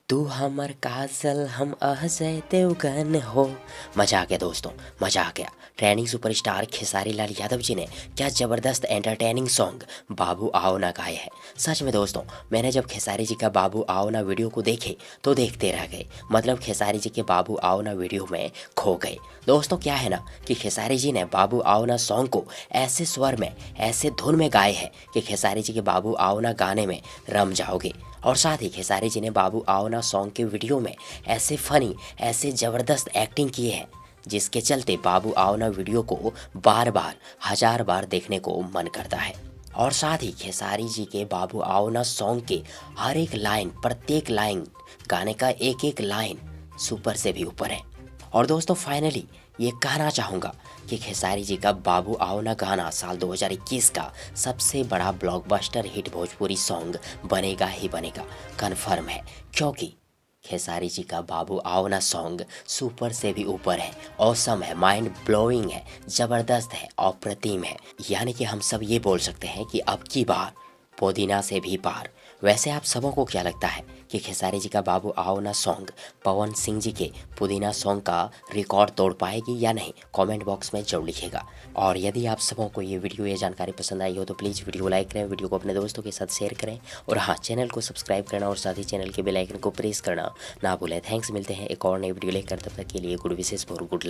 तू हमर काजल हम अजय देवगन हो। मजा आ गया दोस्तों, मजा आ गया। ट्रेंडिंग सुपरस्टार खेसारी लाल यादव जी ने क्या ज़बरदस्त एंटरटेनिंग सॉन्ग बाबू आओ ना गाए हैं। सच में दोस्तों, मैंने जब खेसारी जी का बाबू आओ ना वीडियो को देखे तो देखते रह गए। मतलब खेसारी जी के बाबू आओ ना वीडियो में खो गए। दोस्तों क्या है ना कि खेसारी जी ने बाबू आओ ना सॉन्ग को ऐसे स्वर में, ऐसे धुन में गाए हैं कि खेसारी जी के बाबू आओ ना गाने में रम जाओगे। और साथ ही खेसारी जी ने बाबू आओ ना सॉन्ग के वीडियो में ऐसे फनी, ऐसे ज़बरदस्त एक्टिंग किए हैं जिसके चलते बाबू आओ ना वीडियो को बार बार, हजार बार देखने को मन करता है। और साथ ही खेसारी जी के बाबू आओ ना सॉन्ग के हर एक लाइन, प्रत्येक लाइन, गाने का एक एक लाइन सुपर से भी ऊपर है। और दोस्तों फाइनली ये कहना चाहूँगा कि खेसारी जी का बाबू आओ ना गाना साल 2021 का सबसे बड़ा ब्लॉकबस्टर हिट भोजपुरी सॉन्ग बनेगा ही बनेगा, कन्फर्म है। क्योंकि खेसारी जी का बाबू आओ ना सॉन्ग सुपर से भी ऊपर है, ऑसम है, माइंड ब्लोइंग है, ज़बरदस्त है, अप्रतिम है। यानी कि हम सब ये बोल सकते हैं कि अब की बार पुदीना से भी पार। वैसे आप सबों को क्या लगता है कि खेसारी जी का बाबू आओ ना सॉन्ग पवन सिंह जी के पुदीना सॉन्ग का रिकॉर्ड तोड़ पाएगी या नहीं? कमेंट बॉक्स में जरूर लिखिएगा। और यदि आप सबों को ये वीडियो, ये जानकारी पसंद आई हो तो प्लीज़ वीडियो को लाइक करें, वीडियो को अपने दोस्तों के साथ शेयर करें और हाँ, चैनल को सब्सक्राइब करना और साथ ही चैनल के बेल आइकन को प्रेस करना ना भूलें। थैंक्स, मिलते हैं एक और नई वीडियो लेकर, तब तक के लिए good wishes for good life.